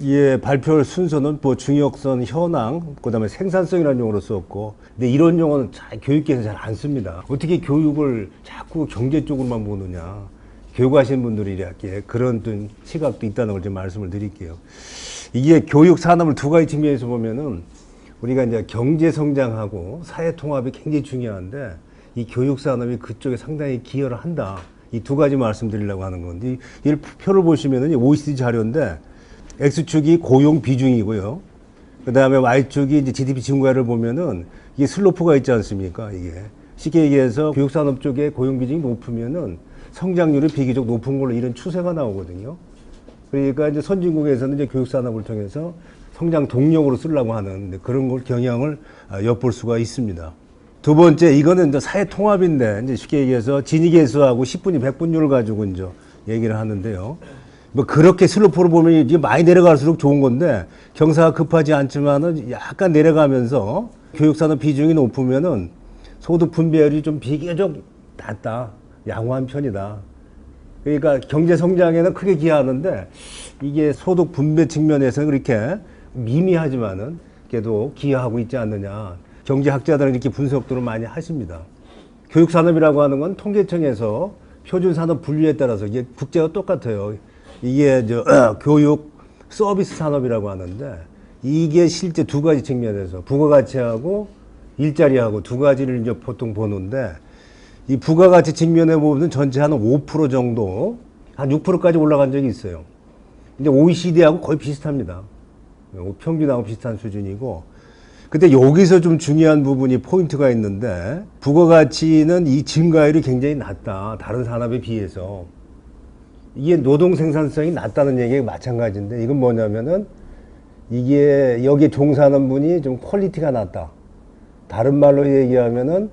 예, 발표 순서는 뭐 중역선, 현황, 그다음에 생산성이라는 용어로 썼고, 근데 이런 용어는 교육계에서 잘 안 씁니다. 어떻게 교육을 자꾸 경제 쪽으로만 보느냐. 교육하시는 분들이 이렇게 그런 시각도 있다는 걸 좀 말씀을 드릴게요. 이게 교육 산업을 두 가지 측면에서 보면은 우리가 이제 경제 성장하고 사회 통합이 굉장히 중요한데 이 교육 산업이 그쪽에 상당히 기여를 한다. 이 두 가지 말씀드리려고 하는 건데, 이 표를 보시면은 OECD 자료인데 X축이 고용 비중이고요. 그 다음에 Y축이 이제 GDP 증가율을 보면은 이게 슬로프가 있지 않습니까? 이게 쉽게 얘기해서 교육 산업 쪽에 고용 비중이 높으면은 성장률이 비교적 높은 걸로 이런 추세가 나오거든요. 그러니까 이제 선진국에서는 이제 교육 산업을 통해서 성장 동력으로 쓰려고 하는 그런 걸 경향을 엿볼 수가 있습니다. 두 번째, 이거는 이제 사회 통합인데, 이제 쉽게 얘기해서 진위계수하고 10분위 100분율을 가지고 이제 얘기를 하는데요. 뭐 그렇게 슬로프로 보면 이제 많이 내려갈수록 좋은 건데, 경사가 급하지 않지만은 약간 내려가면서 교육산업 비중이 높으면은 소득 분배율이 좀 비교적 낮다. 양호한 편이다. 그러니까 경제 성장에는 크게 기여하는데, 이게 소득 분배 측면에서는 그렇게 미미하지만은 그래도 기여하고 있지 않느냐. 경제학자들은 이렇게 분석들을 많이 하십니다. 교육산업이라고 하는 건 통계청에서 표준산업 분류에 따라서 이게 국제가 똑같아요. 이게 교육 서비스 산업이라고 하는데, 이게 실제 두 가지 측면에서 부가가치하고 일자리하고 두 가지를 이제 보통 보는데, 이 부가가치 측면에 보면 전체 한 5% 정도, 한 6%까지 올라간 적이 있어요. 이제 OECD하고 거의 비슷합니다. 평균하고 비슷한 수준이고, 근데 여기서 좀 중요한 부분이 포인트가 있는데, 부가가치는 이 증가율이 굉장히 낮다. 다른 산업에 비해서. 이게 노동 생산성이 낮다는 얘기가 마찬가지인데, 이건 뭐냐면은 이게 여기에 종사하는 분이 좀 퀄리티가 낮다. 다른 말로 얘기하면은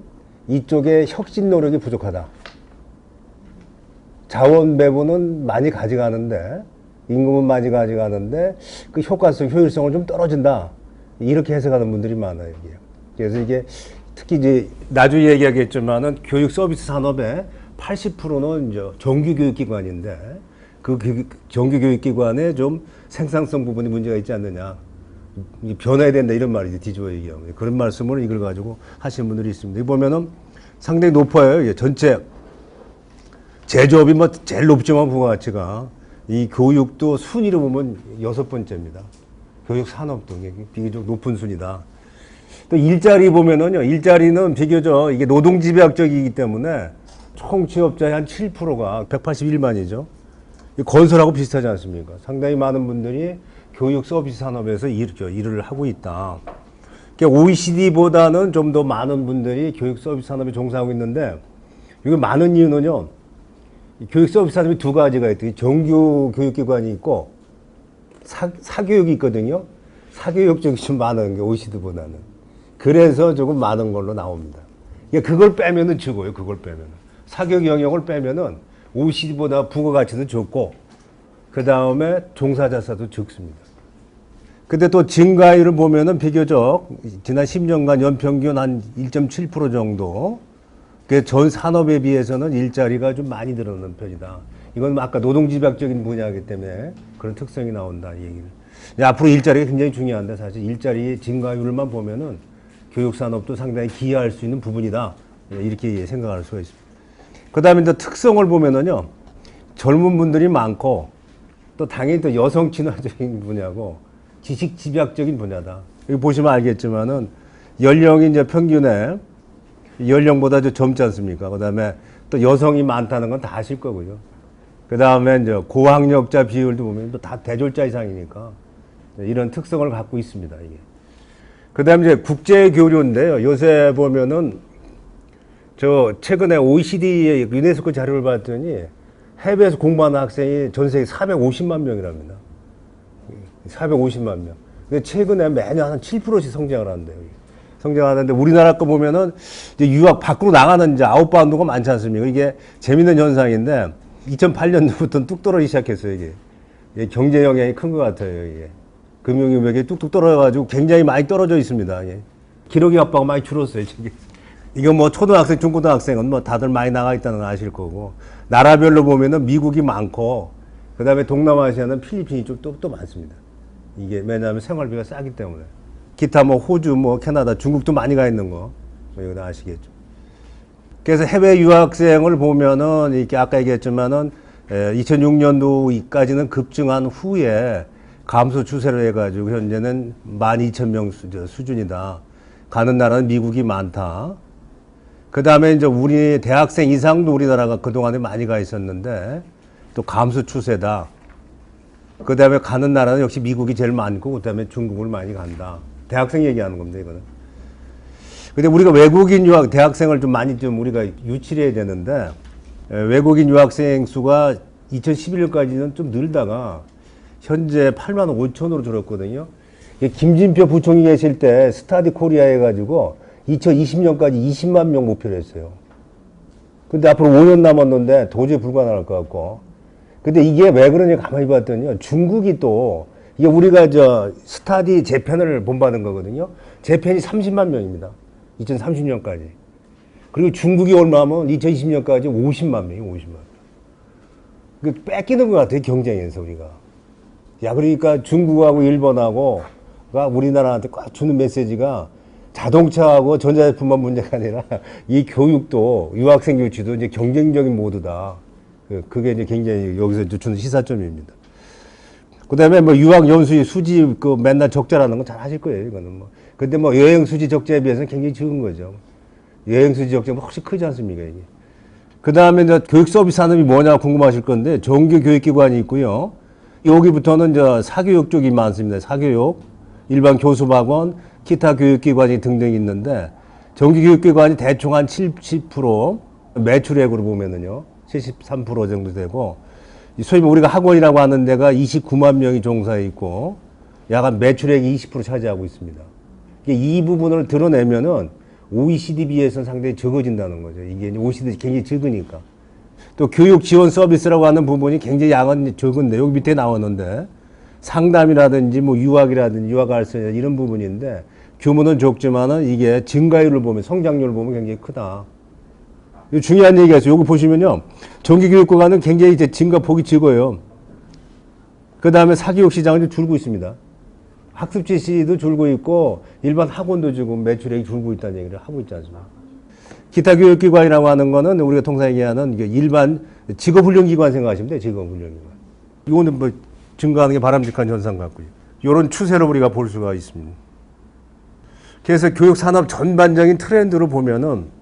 이쪽에 혁신 노력이 부족하다. 자원 배분은 많이 가져가는데, 임금은 많이 가져가는데 그 효과성, 효율성은 좀 떨어진다. 이렇게 해석하는 분들이 많아요. 이게. 그래서 이게 특히 이제 나중에 얘기하겠지만은 교육 서비스 산업의 80%는 이제 정규교육기관인데, 그 정규교육기관에 좀 생산성 부분이 문제가 있지 않느냐. 변해야 된다 이런 말이지, 뒤집어 얘기하면. 그런 말씀을 이걸 가지고 하시는 분들이 있습니다. 이 보면은 상당히 높아요. 이게 전체 제조업이 뭐 제일 높지만 부가가치가, 이 교육도 순위로 보면 6번째입니다. 교육 산업도 비교적 높은 순위다. 또 일자리 보면은요, 일자리는 비교적 이게 노동집약적이기 때문에 총 취업자의 한 7%가 181만이죠. 건설하고 비슷하지 않습니까? 상당히 많은 분들이 교육 서비스 산업에서 일을 하고 있다. 그러니까 OECD보다는 좀 더 많은 분들이 교육 서비스 산업에 종사하고 있는데, 이게 많은 이유는요, 교육 서비스 산업이 두 가지가 있대요. 정규 교육기관이 있고 사교육이 있거든요. 사교육 쪽이 좀 많은 게 OECD보다는. 그래서 조금 많은 걸로 나옵니다. 그러니까 그걸 빼면은 적어요. 그걸 빼면은. 사교육 영역을 빼면은 OECD보다 부가가치는 적고, 그 다음에 종사자 수도 적습니다. 근데 또 증가율을 보면은 비교적 지난 10년간 연평균 한 1.7% 정도, 전 산업에 비해서는 일자리가 좀 많이 늘어나는 편이다. 이건 아까 노동집약적인 분야이기 때문에 그런 특성이 나온다, 이 얘기를. 앞으로 일자리가 굉장히 중요한데, 사실 일자리 증가율만 보면은 교육산업도 상당히 기여할 수 있는 부분이다. 이렇게 생각할 수가 있습니다. 그 다음에 이제 특성을 보면은요, 젊은 분들이 많고, 또 당연히 또 여성 친화적인 분야고, 지식 집약적인 분야다. 여기 보시면 알겠지만은, 연령이 이제 평균에, 연령보다 좀 젊지 않습니까? 그 다음에 또 여성이 많다는 건 다 아실 거고요. 그 다음에 이제 고학력자 비율도 보면 또 다 대졸자 이상이니까 이런 특성을 갖고 있습니다, 이게. 그 다음에 이제 국제 교류인데요. 요새 보면은 저 최근에 OECD의 유네스코 자료를 봤더니 해외에서 공부하는 학생이 전 세계 450만 명이랍니다. 450만 명. 근데 최근에 매년 한 7%씩 성장을 한대요. 성장하는데, 우리나라 거 보면은 이제 유학 밖으로 나가는 이제 아웃바운드가 많지 않습니까? 이게 재밌는 현상인데, 2008년도부터는 뚝 떨어지기 시작했어요, 이게. 경제 영향이 큰 것 같아요, 이게. 금융유력이 뚝뚝 떨어져가지고 굉장히 많이 떨어져 있습니다. 예. 기록의 압박가 많이 줄었어요, 지금. 이거 뭐 초등학생, 중고등학생은 뭐 다들 많이 나가 있다는 거 아실 거고, 나라별로 보면은 미국이 많고, 그 다음에 동남아시아는 필리핀이 좀 또 많습니다. 이게 왜냐하면 생활비가 싸기 때문에. 기타 뭐 호주, 뭐 캐나다, 중국도 많이 가 있는 거, 뭐 이거 다 아시겠죠. 그래서 해외 유학생을 보면은 이렇게 아까 얘기했지만은 2006년도까지는 급증한 후에 감소 추세로 해가지고 현재는 12,000명 수준이다. 가는 나라는 미국이 많다. 그 다음에 이제 우리 대학생 이상도 우리나라가 그동안에 많이 가 있었는데 또 감소 추세다. 그 다음에 가는 나라는 역시 미국이 제일 많고 그 다음에 중국을 많이 간다. 대학생 얘기하는 겁니다, 이거는. 근데 우리가 외국인 유학, 대학생을 좀 많이 좀 우리가 유치를 해야 되는데 외국인 유학생 수가 2011년까지는 좀 늘다가 현재 8만 5천으로 줄었거든요. 김진표 부총리 계실 때 스타디 코리아 해가지고 2020년까지 20만 명 목표로 했어요. 근데 앞으로 5년 남았는데 도저히 불가능할 것 같고. 근데 이게 왜 그러냐 가만히 봤더니 중국이 또 이게 우리가 저 스타디 재팬을 본받은 거거든요. 재팬이 30만 명입니다. 2030년까지. 그리고 중국이 얼마 하면 2020년까지 50만 명이 50만 명. 그 뺏기는 것 같아요, 경쟁에서 우리가. 야, 그러니까 중국하고 일본하고가 우리나라한테 꽉 주는 메시지가 자동차하고 전자제품만 문제가 아니라 이 교육도 유학생 유치도 이제 경쟁적인 모드다. 그게 이제 굉장히 여기서 주는 시사점입니다. 그 다음에 뭐 유학 연수의 수지 그 맨날 적자라는 건 잘 하실 거예요, 이거는 뭐. 근데 뭐 여행 수지 적자에 비해서는 굉장히 적은 거죠. 여행 수지 적자가 훨씬 크지 않습니까, 이게. 그 다음에 이제 교육 서비스 산업이 뭐냐 궁금하실 건데 정규 교육기관이 있고요. 여기부터는 이제 사교육 쪽이 많습니다. 사교육, 일반 교습학원, 기타 교육기관이 등등 있는데 정규 교육기관이 대충 한 70% 매출액으로 보면은요, 73% 정도 되고 소위 우리가 학원이라고 하는 데가 29만 명이 종사해 있고 약간 매출액이 20% 차지하고 있습니다. 이 부분을 드러내면은 OECD 비해서는 상당히 적어진다는 거죠. 이게 OECD 굉장히 적으니까. 또 교육 지원 서비스라고 하는 부분이 굉장히 양은 적은데 여기 밑에 나왔는데 상담이라든지 뭐 유학이라든지 유학 알선 이런 부분인데 규모는 적지만은 이게 증가율을 보면 성장률을 보면 굉장히 크다. 중요한 얘기가 있어요. 여기 보시면요. 정기교육기관은 굉장히 이제 증가폭이 적어요. 그 다음에 사교육 시장은 줄고 있습니다. 학습 지시도 줄고 있고 일반 학원도 지금 매출액이 줄고 있다는 얘기를 하고 있지 않습니까? 기타 교육기관이라고 하는 거는 우리가 통상 얘기하는 일반 직업훈련기관 생각하시면 돼요. 직업훈련기관. 이거는 뭐 증가하는 게 바람직한 현상 같고요. 이런 추세를 우리가 볼 수가 있습니다. 그래서 교육산업 전반적인 트렌드로 보면은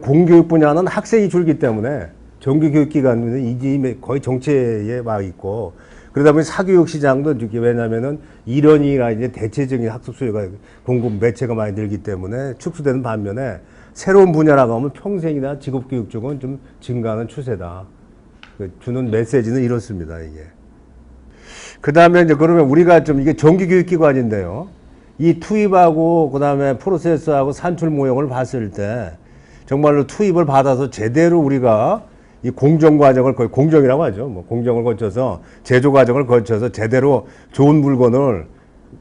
공교육 분야는 학생이 줄기 때문에 정규교육기관은 이제 거의 정체에 와 있고 그러다 보니 사교육 시장도 왜냐면은 일원이나 이제 대체적인 학습 수요가 공급 매체가 많이 늘기 때문에 축소되는 반면에 새로운 분야라고 하면 평생이나 직업교육 쪽은 좀 증가하는 추세다. 주는 메시지는 이렇습니다, 이게. 그 다음에 이제 그러면 우리가 좀 이게 정규교육기관인데요. 이 투입하고 그 다음에 프로세스하고 산출 모형을 봤을 때 정말로 투입을 받아서 제대로 우리가 이 공정 과정을 거의 공정이라고 하죠. 뭐 공정을 거쳐서 제조 과정을 거쳐서 제대로 좋은 물건을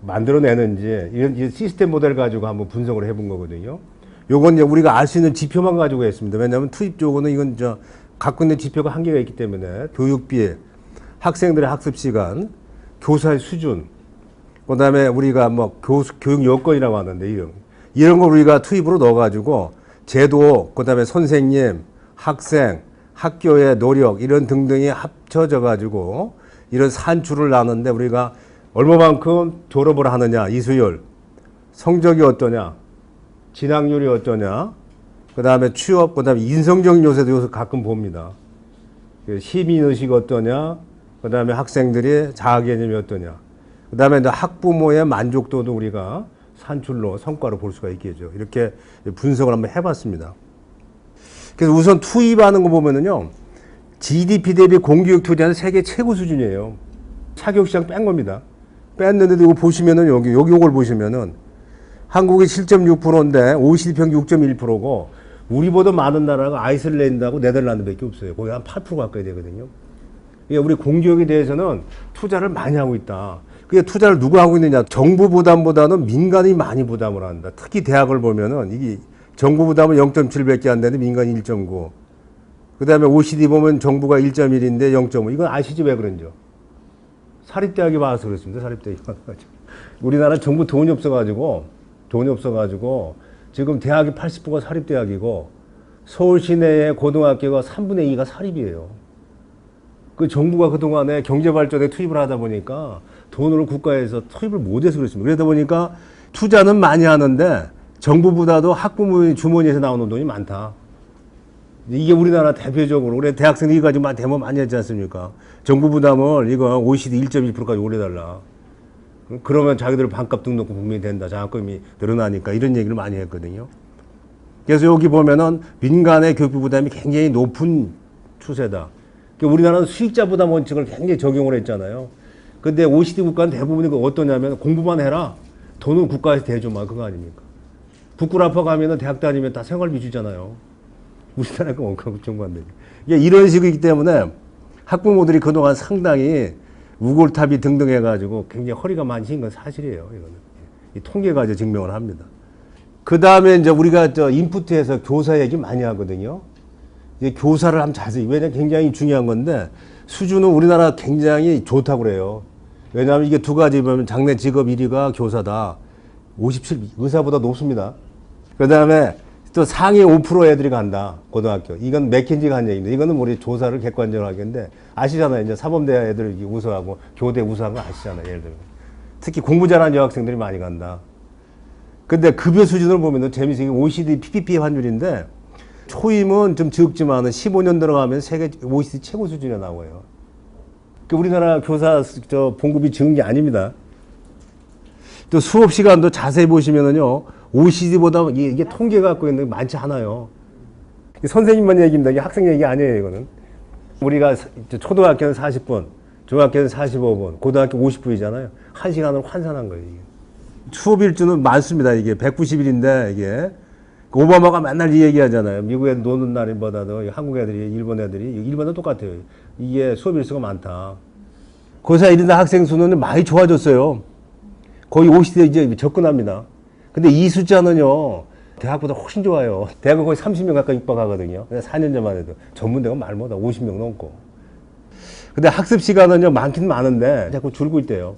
만들어내는지 이런 시스템 모델 가지고 한번 분석을 해본 거거든요. 요건 이제 우리가 알 수 있는 지표만 가지고 했습니다. 왜냐하면 투입 쪽은 이건 갖고 있는 지표가 한계가 있기 때문에 교육비, 학생들의 학습 시간, 교사의 수준, 그 다음에 우리가 뭐 교육 여건이라고 하는데 이런 걸 우리가 투입으로 넣어가지고 제도, 그 다음에 선생님, 학생, 학교의 노력 이런 등등이 합쳐져 가지고 이런 산출을 나누는데 우리가 얼마만큼 졸업을 하느냐, 이수율, 성적이 어떠냐, 진학률이 어떠냐, 그 다음에 취업, 그 다음에 인성적인 요소도 요새 가끔 봅니다. 시민의식 어떠냐, 그 다음에 학생들의 자아개념이 어떠냐, 그 다음에 학부모의 만족도도 우리가 산출로 성과로 볼 수가 있겠죠. 이렇게 분석을 한번 해봤습니다. 그래서 우선 투입하는 거 보면은요, GDP 대비 공교육 투자는 세계 최고 수준이에요. 사교육시장 뺀 겁니다. 뺐는데도 이거 보시면은 여기 요걸 보시면은 한국이 7.6%인데 OECD 평균 6.1%고 우리보다 많은 나라가 아이슬란드하고 네덜란드밖에 없어요. 거의 한 8% 가까이 되거든요. 그러니까 우리 공교육에 대해서는 투자를 많이 하고 있다. 그게 투자를 누가 하고 있느냐? 정부 부담보다는 민간이 많이 부담을 한다. 특히 대학을 보면은 이게 정부 부담은 0.7밖에 안 되는데 민간이 1.9. 그 다음에 OECD 보면 정부가 1.1인데 0.5. 이건 아시죠? 왜 그런지. 사립대학이 많아서 그렇습니다. 사립대학이 많아가지고. 우리나라 정부 돈이 없어가지고 지금 대학이 80%가 사립대학이고 서울 시내의 고등학교가 3분의 2가 사립이에요. 그 정부가 그동안에 경제발전에 투입을 하다 보니까 돈을 국가에서 투입을 못해서 그렇습니다. 그러다 보니까 투자는 많이 하는데 정부보다도 학부모 주머니에서 나오는 돈이 많다. 이게 우리나라 대표적으로 올해 대학생들 이거 가지고 데모 많이 했지 않습니까? 정부 부담을 이거 OECD 1.1%까지 올려달라. 그러면 자기들 반값 등록금 분명히 된다. 장학금이 늘어나니까 이런 얘기를 많이 했거든요. 그래서 여기 보면은 민간의 교육비 부담이 굉장히 높은 추세다. 우리나라는 수익자 부담 원칙을 굉장히 적용을 했잖아요. 근데 OECD 국가는 대부분이 어떠냐면 공부만 해라. 돈은 국가에서 대줘만 그거 아닙니까? 부끄러워 가면은 대학 다니면 다 생활비 주잖아요. 우리나라가 원가국 정부한데. 이런 식이기 때문에 학부모들이 그동안 상당히 우골탑이 등등 해가지고 굉장히 허리가 많이 흰 건 사실이에요. 이거는. 이 통계가 이제 증명을 합니다. 그 다음에 이제 우리가 인프트에서 교사 얘기 많이 하거든요. 이제 교사를 한번 자세히, 왜냐면 굉장히 중요한 건데 수준은 우리나라 굉장히 좋다고 그래요. 왜냐하면 이게 두 가지 보면 장래 직업 1위가 교사다. 57, 의사보다 높습니다. 그 다음에 또 상위 5% 애들이 간다. 고등학교. 이건 맥킨지가 한 얘기입니다. 이거는 우리 조사를 객관적으로 하겠는데 아시잖아요. 이제 사범대 애들 우수하고 교대 우수한 거 아시잖아요. 예를 들면. 특히 공부 잘하는 여학생들이 많이 간다. 근데 급여 수준을 보면은 재미있게 OECD PPP 환율인데 초임은 좀 적지만은 15년 들어가면 세계 OECD 최고 수준에 나와요. 우리나라 교사 봉급이 적은 게 아닙니다. 또 수업 시간도 자세히 보시면은요. OECD보다 이게 통계 갖고 있는 게 많지 않아요. 선생님만 얘기입니다. 이게 학생 얘기 아니에요, 이거는. 우리가 초등학교는 40분, 중학교는 45분, 고등학교 50분이잖아요. 1시간으로 환산한 거예요, 이게. 수업 일주는 많습니다, 이게. 190일인데, 이게. 오바마가 맨날 이 얘기 하잖아요. 미국 애들 노는 날보다도 한국 애들이, 일본도 똑같아요. 이게 수업 일수가 많다. 고4 1인당 학생 수는 많이 좋아졌어요. 거의 OECD에 이제 접근합니다. 근데 이 숫자는요, 대학보다 훨씬 좋아요. 대학은 거의 30명 가까이 육박하거든요. 4년 전만 해도. 전문대가 말보다 50명 넘고. 근데 학습 시간은요, 많긴 많은데, 자꾸 줄고 있대요.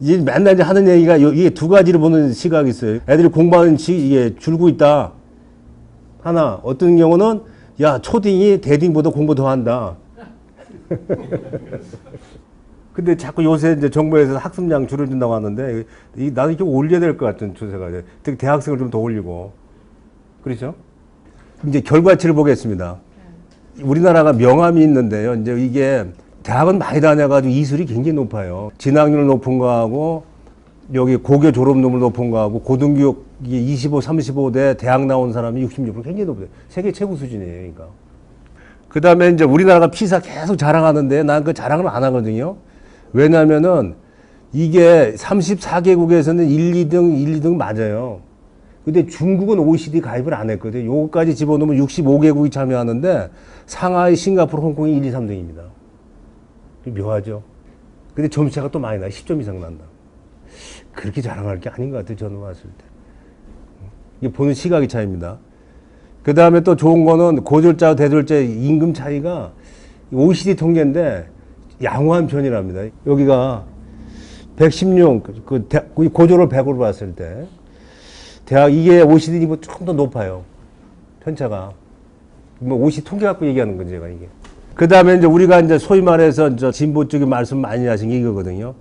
이제 맨날 이제 하는 얘기가, 이게 두 가지로 보는 시각이 있어요. 애들이 공부하는 이게 줄고 있다. 하나, 어떤 경우는, 야, 초딩이 대딩보다 공부 더 한다. 근데 자꾸 요새 이제 정부에서 학습량 줄여준다고 하는데, 나는 이게 올려야 될 것 같은 추세가, 특히 대학생을 좀 더 올리고. 그렇죠? 이제 결과치를 보겠습니다. 우리나라가 명함이 있는데요. 이제 이게 대학은 많이 다녀가지고 이술이 굉장히 높아요. 진학률 높은 거하고, 여기 고교 졸업률 높은 거하고, 고등교육 25, 35대 대학 나온 사람이 66% 굉장히 높아요. 세계 최고 수준이에요, 그러니까. 그 다음에 이제 우리나라가 피사 계속 자랑하는데, 난 그 자랑을 안 하거든요. 왜냐면은 이게 34개국에서는 1, 2등 맞아요. 근데 중국은 OECD 가입을 안 했거든요. 요거까지 집어넣으면 65개국이 참여하는데 상하이, 싱가포르, 홍콩이 1, 2, 3등입니다. 묘하죠. 근데 점수차가 또 많이 나요. 10점 이상 난다. 그렇게 자랑할 게 아닌 것 같아요. 저는 왔을 때. 이게 보는 시각의 차이입니다. 그 다음에 또 좋은 거는 고졸자, 대졸자 임금 차이가 OECD 통계인데 양호한 편이랍니다. 여기가 116, 고졸을 100으로 봤을 때, 대학, 이게 OECD niveau 조금 더 높아요. 편차가. OECD 통계 갖고 얘기하는 거죠, 제가 이게. 그 다음에 이제 우리가 이제 소위 말해서 진보 쪽의 말씀 많이 하신 게 이거거든요.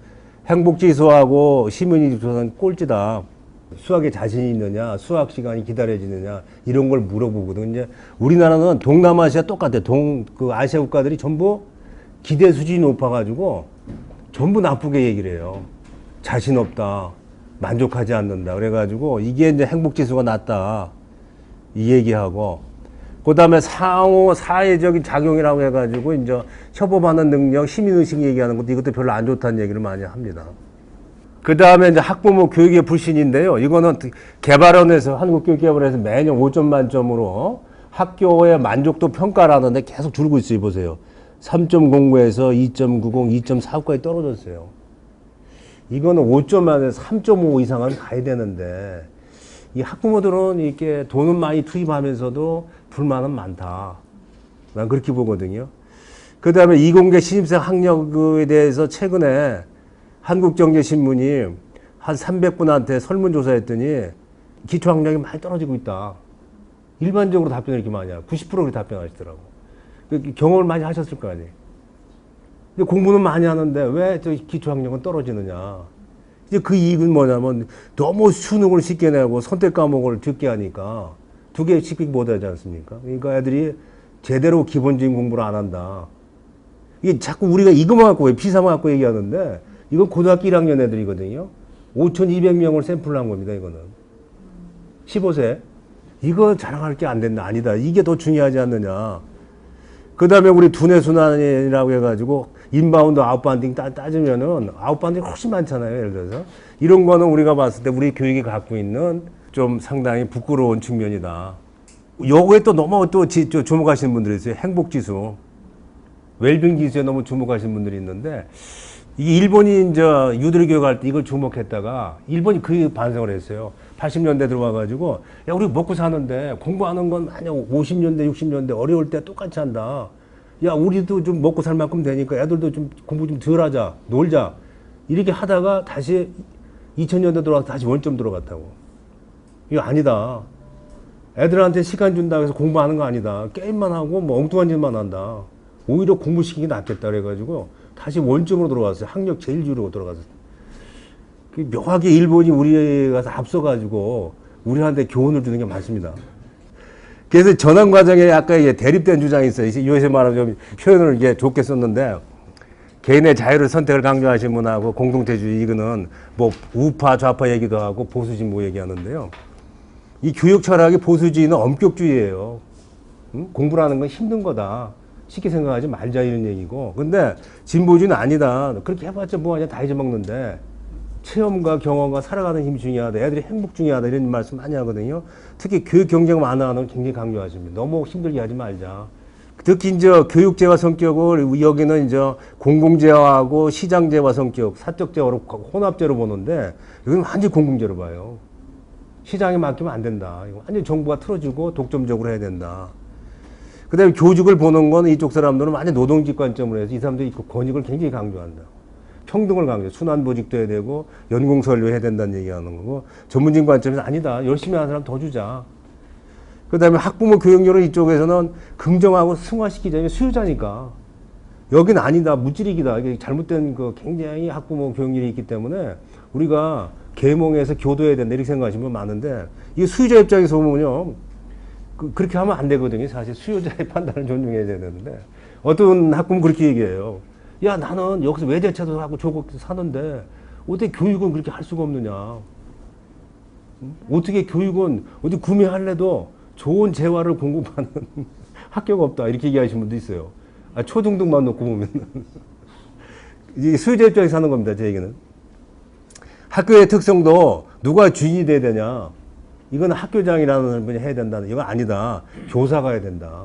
행복지수하고 시민의식조사는 꼴찌다. 수학에 자신이 있느냐, 수학 시간이 기다려지느냐, 이런 걸 물어보거든요. 이제 우리나라는 동남아시아 똑같아요. 아시아 국가들이 전부 기대 수준이 높아가지고 전부 나쁘게 얘기를 해요. 자신 없다. 만족하지 않는다. 그래가지고 이게 이제 행복지수가 낮다. 이 얘기하고. 그 다음에 상호 사회적인 작용이라고 해가지고 이제 협업하는 능력, 시민의식 얘기하는 것도 이것도 별로 안 좋다는 얘기를 많이 합니다. 그 다음에 이제 학부모 교육의 불신인데요. 이거는 개발원에서, 한국교육개발원에서 매년 5점 만점으로 학교의 만족도 평가를 하는데 계속 줄고 있어요. 보세요. 3.09에서 2.90, 2.49까지 떨어졌어요. 이거는 5점 만에서 3.5 이상은 가야 되는데, 이 학부모들은 이렇게 돈은 많이 투입하면서도 불만은 많다. 난 그렇게 보거든요. 그 다음에 이공계 신입생 학력에 대해서 최근에 한국경제신문이 한 300분한테 설문조사했더니 기초학력이 많이 떨어지고 있다. 일반적으로 답변을 이렇게 많이 하고 90% 그렇게 답변하시더라고. 경험을 많이 하셨을 거 아니에요. 근데 공부는 많이 하는데 왜 저 기초학력은 떨어지느냐. 이제 그 이유는 뭐냐면 너무 수능을 쉽게 내고 선택 과목을 적게 하니까 두 개씩 못 하지 않습니까? 그러니까 애들이 제대로 기본적인 공부를 안 한다. 이게 자꾸 우리가 이거만 갖고 왜 P3만 갖고 얘기하는데 이건 고등학교 1학년 애들이거든요. 5,200명을 샘플을 한 겁니다. 이거는 15세. 이거 자랑할 게 안 된다. 아니다. 이게 더 중요하지 않느냐. 그 다음에 우리 두뇌순환이라고 해가지고 인바운드 아웃바운딩 따지면은 아웃바운딩이 훨씬 많잖아요. 예를 들어서 이런 거는 우리가 봤을 때 우리 교육이 갖고 있는 좀 상당히 부끄러운 측면이다. 요거에 또 너무 또 주목하시는 분들이 있어요. 행복지수, 웰빙 지수에 너무 주목하시는 분들이 있는데 이게 일본이 이제 유도리 교육할 때 이걸 주목했다가 일본이 그 반성을 했어요. 80년대 들어와가지고 야 우리 먹고 사는데 공부하는 건 만약 50년대 60년대 어려울 때 똑같이 한다. 야 우리도 좀 먹고 살 만큼 되니까 애들도 좀 공부 좀 덜 하자 놀자 이렇게 하다가 다시 2000년대 들어와서 다시 원점 들어갔다고. 이거 아니다. 애들한테 시간 준다고 해서 공부하는 거 아니다. 게임만 하고 뭐 엉뚱한 짓만 한다. 오히려 공부시키기 낫겠다 그래가지고 다시 원점으로 들어갔어요. 학력 제일 줄이고 들어갔어요. 묘하게 일본이 우리에 가서 앞서가지고 우리한테 교훈을 주는 게 많습니다. 그래서 전환 과정에 아까 대립된 주장이 있어요. 요새 말하면 좀 표현을 이게 좋게 썼는데 개인의 자유를 선택을 강조하신 분하고 공동체주의 이거는 뭐 우파 좌파 얘기도 하고 보수진보 얘기하는데요. 이 교육 철학이 보수주의는 엄격주의예요. 응? 공부라는 건 힘든 거다. 쉽게 생각하지 말자 이런 얘기고. 근데 진보주의는 아니다. 그렇게 해봤자 뭐하냐 다 잊어먹는데 체험과 경험과 살아가는 힘이 중요하다. 애들이 행복 중요하다. 이런 말씀 많이 하거든요. 특히 교육 경쟁 완화는 굉장히 강조하십니다. 너무 힘들게 하지 말자. 특히 이제 교육제와 성격을 여기는 이제 공공제와하고 시장제와 성격, 사적제와로 혼합제로 보는데 여기는 완전히 공공제로 봐요. 시장에 맡기면 안 된다. 이거 완전히 정부가 틀어주고 독점적으로 해야 된다. 그 다음에 교직을 보는 건 이쪽 사람들은 완전 노동직 관점으로 해서 이 사람들이 권익을 굉장히 강조한다. 평등을 강조해. 순환보직도 해야 되고 연공서열도 해야 된다는 얘기하는 거고 전문직 관점에서 아니다. 열심히 하는 사람 더 주자. 그 다음에 학부모 교육률은 이쪽에서는 긍정하고 승화시키자면 수요자니까. 여긴 아니다. 무찌르기다. 이게 잘못된 그 굉장히 학부모 교육률이 있기 때문에 우리가 계몽해서 교도해야 된다. 이렇게 생각하시는 분 많은데 이게 수요자 입장에서 보면요. 그렇게 하면 안 되거든요. 사실 수요자의 판단을 존중해야 되는데 어떤 학부모 그렇게 얘기해요. 야 나는 여기서 외제차도 하고 저것도 사는데 어떻게 교육은 그렇게 할 수가 없느냐. 어떻게 교육은 어디 구매할래도 좋은 재화를 공급하는 학교가 없다. 이렇게 얘기하시는 분도 있어요. 아, 초등등만 놓고 보면. 이게 수요자 입장에서 하는 겁니다. 제 얘기는. 학교의 특성도 누가 주인이 돼야 되냐. 이건 학교장이라는 분이 해야 된다는. 이건 아니다. 교사가 해야 된다.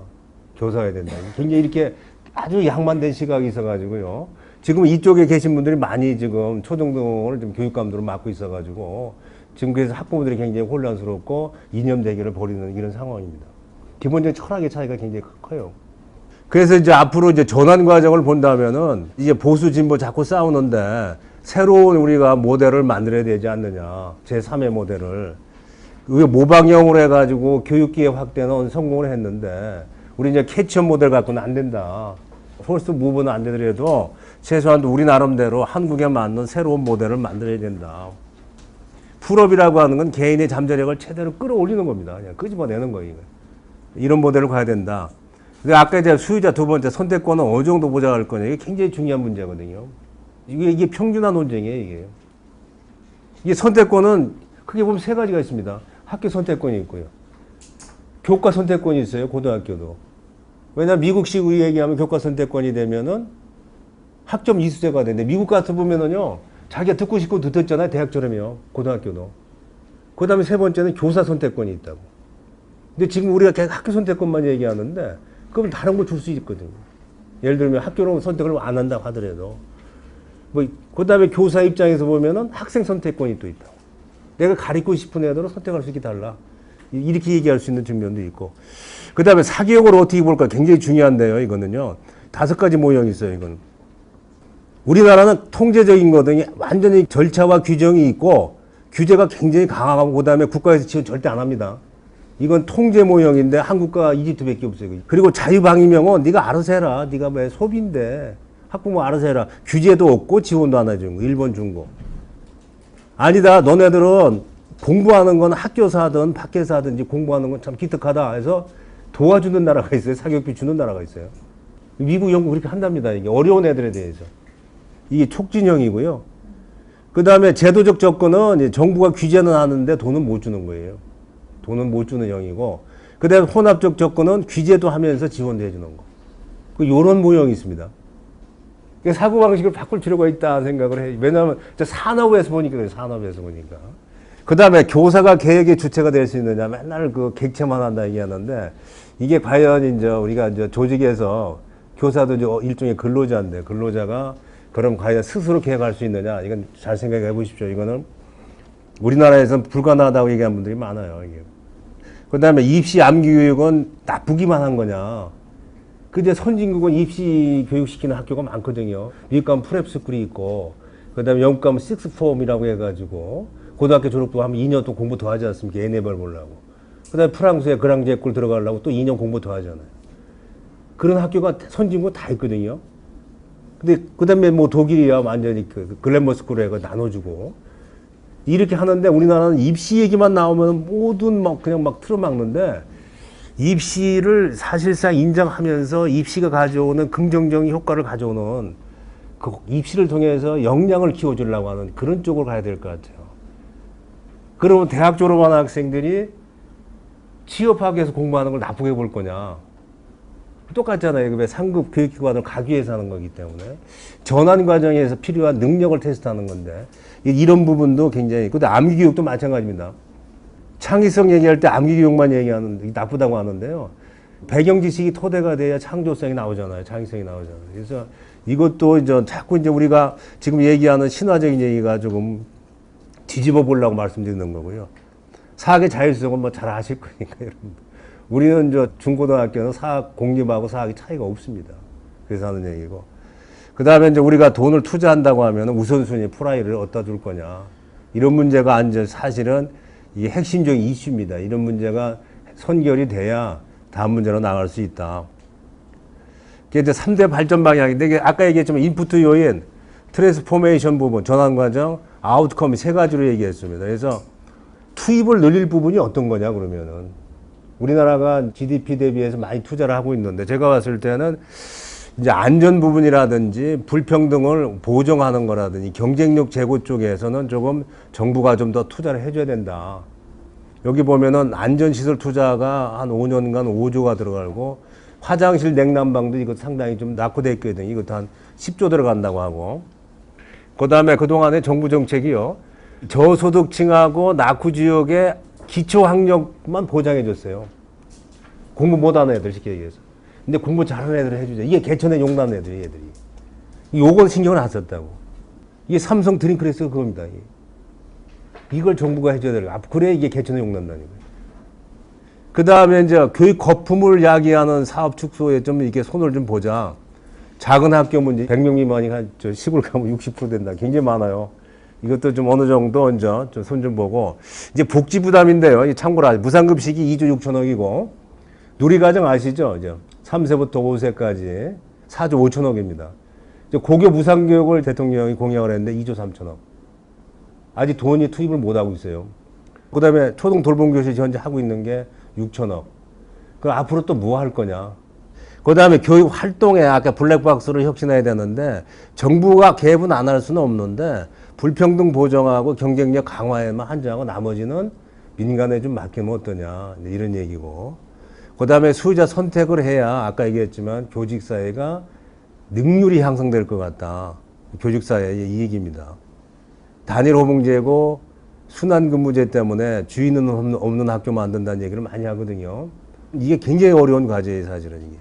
교사가 해야 된다. 굉장히 이렇게 아주 양만된 시각이 있어가지고요. 지금 이쪽에 계신 분들이 많이 지금 초등등을 좀 교육감들을 맡고 있어가지고 지금 그래서 학부모들이 굉장히 혼란스럽고 이념 대결을 벌이는 이런 상황입니다. 기본적인 철학의 차이가 굉장히 커요. 그래서 이제 앞으로 이제 전환 과정을 본다면은 이제 보수 진보 자꾸 싸우는데 새로운 우리가 모델을 만들어야 되지 않느냐. 제3의 모델을. 우리가 모방형으로 해가지고 교육기회 확대는 성공을 했는데 우리 이제 캐치업 모델 갖고는 안 된다. 퍼스트 무브는 안 되더라도 최소한 우리 나름대로 한국에 맞는 새로운 모델을 만들어야 된다. 풀업이라고 하는 건 개인의 잠재력을 최대로 끌어올리는 겁니다. 그냥 끄집어내는 거예요. 이런 모델을 가야 된다. 근데 아까 이제 수요자 두 번째 선택권은 어느 정도 보장할 거냐. 이게 굉장히 중요한 문제거든요. 이게 평준화 논쟁이에요, 이게 선택권은 크게 보면 세 가지가 있습니다. 학교 선택권이 있고요. 교과 선택권이 있어요, 고등학교도. 왜냐면 미국식으로 얘기하면 교과 선택권이 되면은 학점 이수제가 되는데 미국 가서 보면은요, 자기가 듣고 싶고 듣잖아요, 대학처럼요, 고등학교도. 그 다음에 세 번째는 교사 선택권이 있다고. 근데 지금 우리가 계속 학교 선택권만 얘기하는데, 그럼 다른 거 줄 수 있거든요. 예를 들면 학교로 선택을 안 한다고 하더라도. 그 다음에 교사 입장에서 보면은 학생 선택권이 또 있다고. 내가 가르치고 싶은 애들을 선택할 수 있게 달라. 이렇게 얘기할 수 있는 측면도 있고. 그 다음에 사교육을 어떻게 볼까 굉장히 중요한데요, 이거는요. 5가지 모형이 있어요, 이건. 우리나라는 통제적인 거든요. 완전히 절차와 규정이 있고 규제가 굉장히 강하고 그다음에 국가에서 지원 절대 안 합니다. 이건 통제 모형인데 한국과 이집트밖에 없어요. 그리고 자유방위명은 네가 알아서 해라. 네가 왜 소비인데 학부모 알아서 해라. 규제도 없고 지원도 안 해주는 거. 일본 준 거. 아니다. 너네들은 공부하는 건 학교에서 하든 밖에서 하든지 공부하는 건 참 기특하다 해서 도와주는 나라가 있어요. 사교육비 주는 나라가 있어요. 미국, 영국 그렇게 한답니다. 이게 어려운 애들에 대해서. 이게 촉진형이고요. 그 다음에 제도적 접근은 정부가 규제는 하는데 돈은 못 주는 거예요. 돈은 못 주는 형이고. 그 다음에 혼합적 접근은 규제도 하면서 지원도 해주는 거. 요런 모형이 있습니다. 사고방식을 바꿀 필요가 있다 생각을 해요. 왜냐하면 산업에서 보니까 그래요. 산업에서 보니까. 그 다음에 교사가 계획의 주체가 될 수 있느냐. 맨날 그 객체만 한다 얘기하는데 이게 과연 이제 우리가 이제 조직에서 교사도 이제 일종의 근로자인데 근로자가 그럼 과연 스스로 계획할 수 있느냐. 이건 잘 생각해 보십시오. 이거는 우리나라에서는 불가능하다고 얘기하는 분들이 많아요. 이게. 그 다음에 입시 암기교육은 나쁘기만 한 거냐. 근데 선진국은 입시 교육시키는 학교가 많거든요. 미국 가면 프랩스쿨이 있고, 그 다음에 영국 가면 식스폼이라고 해가지고, 고등학교 졸업도 하면 2년 또 공부 더 하지 않습니까? N레벨 보려고. 그 다음에 프랑스에 그랑제꿀 들어가려고 또 2년 공부 더 하잖아요. 그런 학교가 선진국 다 있거든요. 근데 그 다음에 뭐 독일이야 완전히 그 글래머 스쿨에 나눠주고. 이렇게 하는데 우리나라는 입시 얘기만 나오면 모든 막 그냥 막 틀어막는데 입시를 사실상 인정하면서 입시가 가져오는 긍정적인 효과를 가져오는 그 입시를 통해서 역량을 키워주려고 하는 그런 쪽으로 가야 될 것 같아요. 그러면 대학 졸업한 학생들이 취업하기 위해서 공부하는 걸 나쁘게 볼 거냐. 똑같잖아요. 왜 상급 교육기관을 가기 위해서 하는 거기 때문에. 전환 과정에서 필요한 능력을 테스트하는 건데 이런 부분도 굉장히. 근데 암기교육도 마찬가지입니다. 창의성 얘기할 때 암기교육만 얘기하는 나쁘다고 하는데요. 배경지식이 토대가 돼야 창조성이 나오잖아요. 창의성이 나오잖아요. 그래서 이것도 이제 자꾸 이제 우리가 지금 얘기하는 신화적인 얘기가 조금 뒤집어 보려고 말씀드리는 거고요. 사학의 자율성은 뭐 잘 아실 거니까 여러분들. 우리는 저 중고등학교는 사학 공립하고 사학이 차이가 없습니다. 그래서 하는 얘기고. 그 다음에 이제 우리가 돈을 투자한다고 하면 우선순위 프라이를 어디다 줄 거냐. 이런 문제가 이제 사실은 이게 핵심적인 이슈입니다. 이런 문제가 선결이 돼야 다음 문제로 나갈 수 있다. 이게 이제 3대 발전 방향인데 이게 아까 얘기했지만 인푸트 요인, 트랜스포메이션 부분, 전환 과정, 아웃컴이 3가지로 얘기했습니다. 그래서 투입을 늘릴 부분이 어떤 거냐 그러면은 우리나라가 GDP 대비해서 많이 투자를 하고 있는데 제가 봤을 때는 이제 안전 부분이라든지 불평등을 보정하는 거라든지 경쟁력 제고 쪽에서는 조금 정부가 좀 더 투자를 해줘야 된다. 여기 보면은 안전시설 투자가 한 5년간 5조가 들어가고 화장실 냉난방도 이거 상당히 좀 낙후돼 있거든요. 이것도 한 10조 들어간다고 하고. 그 다음에 그동안에 정부 정책이요. 저소득층하고 낙후지역에 기초학력만 보장해 줬어요. 공부 못하는 애들 쉽게 얘기해서. 근데 공부 잘하는 애들 해주죠. 이게 개천에 용나는 애들이 애들이. 요건 신경을 안 썼다고. 이게 삼성 드림크래스가 그겁니다. 이걸 정부가 해줘야 돼요. 그래 이게 개천에 용난다는 거예요. 그 다음에 이제 교육 거품을 야기하는 사업 축소에 좀 이렇게 손을 좀 보자. 작은 학교 문제 100명 미만이 한 시골 가면 60% 된다. 굉장히 많아요. 이것도 좀 어느 정도 이제 좀 손 좀 보고. 이제 복지 부담인데요. 참고로 무상급식이 2조 6천억이고 누리과정 아시죠? 이제 3세부터 5세까지 4조 5천억입니다. 고교 무상교육을 대통령이 공약을 했는데 2조 3천억. 아직 돈이 투입을 못하고 있어요. 그 다음에 초등 돌봄교실 현재 하고 있는 게 6천억. 그럼 앞으로 또 뭐 할 거냐. 그 다음에 교육 활동에 아까 블랙박스를 혁신해야 되는데 정부가 개입은 안 할 수는 없는데 불평등 보정하고 경쟁력 강화에만 한정하고 나머지는 민간에 좀 맡기면 어떠냐. 이런 얘기고. 그 다음에 수요자 선택을 해야 아까 얘기했지만 교직사회가 능률이 향상될 것 같다. 교직사회의 이 얘기입니다. 단일 호봉제고 순환근무제 때문에 주인은 없는 학교 만든다는 얘기를 많이 하거든요. 이게 굉장히 어려운 과제예요, 사실은 이게.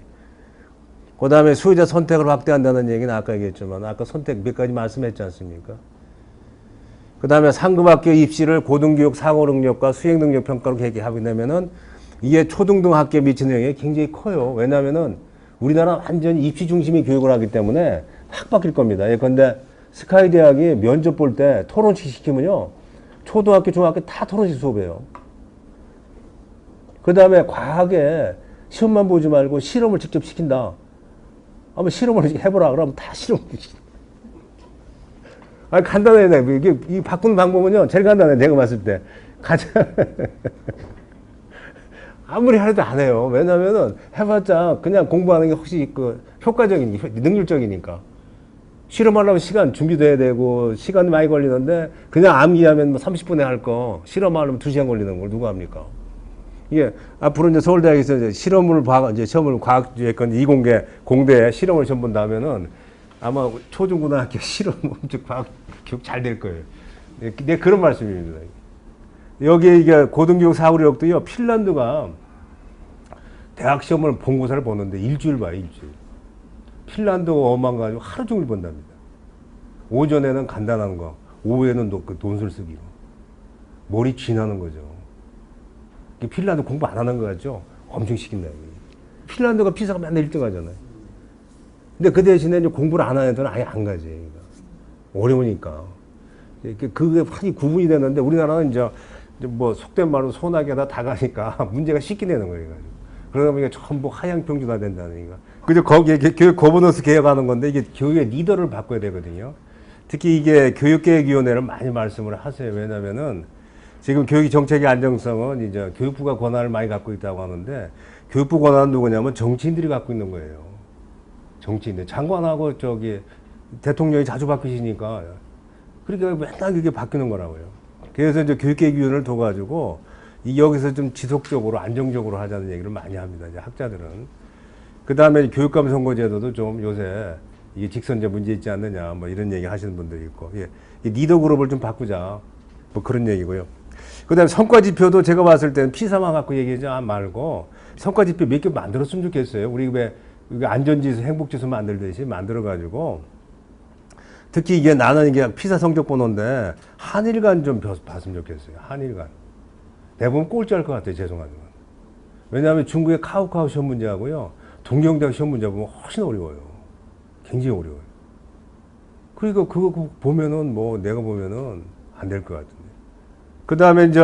그 다음에 수요자 선택을 확대한다는 얘기는 아까 얘기했지만 아까 선택 몇 가지 말씀했지 않습니까? 그 다음에 상급학교 입시를 고등교육 사고능력과 수행능력 평가로 계획하게 되면은 이게 초등등 학교에 미치는 영향이 굉장히 커요. 왜냐면은 우리나라 완전히 입시 중심의 교육을 하기 때문에 확 바뀔 겁니다. 예컨대 스카이 대학이 면접 볼 때 토론식 시키면요. 초등학교, 중학교 다 토론식 수업이에요. 그 다음에 과하게 시험만 보지 말고 실험을 직접 시킨다. 한번 실험을 해보라. 그러면 다 실험을 시킨다. 아니, 간단해. 이게, 이 바꾸는 방법은요, 제일 간단해. 내가 봤을 때. 가장. 아무리 하려도 안 해요. 왜냐면은 해봤자 그냥 공부하는 게 혹시 그 효과적인, 능률적이니까. 실험하려면 시간 준비돼야 되고, 시간이 많이 걸리는데, 그냥 암기하면 뭐 30분에 할 거, 실험하려면 2시간 걸리는 걸 누가 합니까? 이게 앞으로 이제 서울대학에서 이제 실험을 이제 시험을 과학 예컨 이공계 공대에 실험을 시험 본다면은 아마 초중고등학교 실험 즉 과학 교육 잘 될 거예요. 네, 그런 말씀입니다. 여기 이게 고등교육 사고력도요. 핀란드가 대학 시험을 본고사를 보는데 일주일 봐요, 일주일. 핀란드가 엄한 가지고 하루 종일 본답니다. 오전에는 간단한 거, 오후에는 그 논술 쓰기로 머리 쥐나는 거죠. 핀란드 공부 안 하는 거 같죠? 엄청 시킨다. 핀란드가 피사가 맨날 1등 하잖아요. 근데 그 대신에 이제 공부를 안 하는 애들은 아예 안 가지. 그러니까. 어려우니까. 그게 많이 구분이 되는데 우리나라는 이제 뭐 속된 말로 소나게다 다 가니까 문제가 쉽게 되는 거예요. 그러다 보니까 전부 하향 평준화 된다는 얘기가. 그죠? 거기에 교육 거버넌스 개혁하는 건데 이게 교육의 리더를 바꿔야 되거든요. 특히 이게 교육개혁위원회를 많이 말씀을 하세요. 왜냐면은 지금 교육 정책의 안정성은 이제 교육부가 권한을 많이 갖고 있다고 하는데 교육부 권한은 누구냐면 정치인들이 갖고 있는 거예요. 정치인들. 장관하고 저기 대통령이 자주 바뀌시니까 그러니까 맨날 이게 바뀌는 거라고요. 그래서 이제 교육개혁위원회를 둬가지고 여기서 좀 지속적으로 안정적으로 하자는 얘기를 많이 합니다. 이제 학자들은. 그 다음에 교육감 선거제도도 좀 요새 이게 직선제 문제 있지 않느냐 뭐 이런 얘기 하시는 분들이 있고 예. 리더 그룹을 좀 바꾸자 뭐 그런 얘기고요. 그 다음에 성과지표도 제가 봤을 때는 피사만 갖고 얘기하지 말고 성과지표 몇 개 만들었으면 좋겠어요. 우리 왜 안전지수, 행복지수 만들듯이 만들어가지고 특히 이게 나는 이게 피사 성적 보는데 한일간 좀 봤으면 좋겠어요. 한일간. 대부분 꼴찌할 것 같아요. 죄송하지만. 왜냐하면 중국의 카우카우 시험 문제하고요. 동경대학 시험 문제 보면 훨씬 어려워요. 굉장히 어려워요. 그러니까 그거 보면은 뭐 내가 보면은 안 될 것 같은데. 그 다음에 이제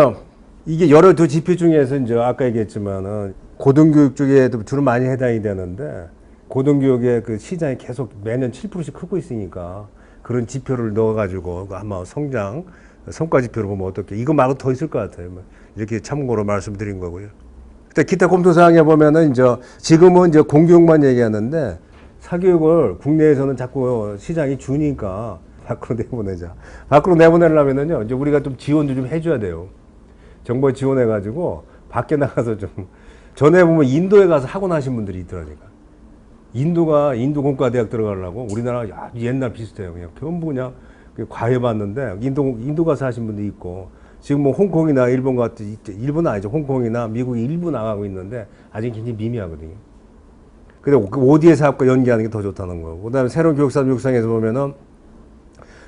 이게 여러 두 지표 중에서 이제 아까 얘기했지만은 고등교육 쪽에도 주로 많이 해당이 되는데 고등교육의 그 시장이 계속 매년 7%씩 크고 있으니까 그런 지표를 넣어가지고 아마 성장, 성과 지표를 보면 어떻게 이거 말고 더 있을 것 같아요. 이렇게 참고로 말씀드린 거고요. 근데 기타 검토 사항에 보면은 이제 지금은 이제 공교육만 얘기하는데 사교육을 국내에서는 자꾸 시장이 주니까 밖으로 내보내자. 밖으로 내보내려면은요, 이제 우리가 좀 지원도 좀 해줘야 돼요. 정부에 지원해가지고 밖에 나가서 좀 전에 보면 인도에 가서 학원 하신 분들이 있더라니까. 인도가 인도 공과대학 들어가려고 우리나라 옛날 비슷해요. 그냥 전부 그냥 과외받는데 인도 가서 하신 분도 있고 지금 뭐 홍콩이나 일본 같은 일본은 아니죠. 홍콩이나 미국이 일부 나가고 있는데 아직 굉장히 미미하거든요. 근데 그 ODA 사업과 연계하는 게 더 좋다는 거고. 그다음에 새로운 교육사 육성에서 보면은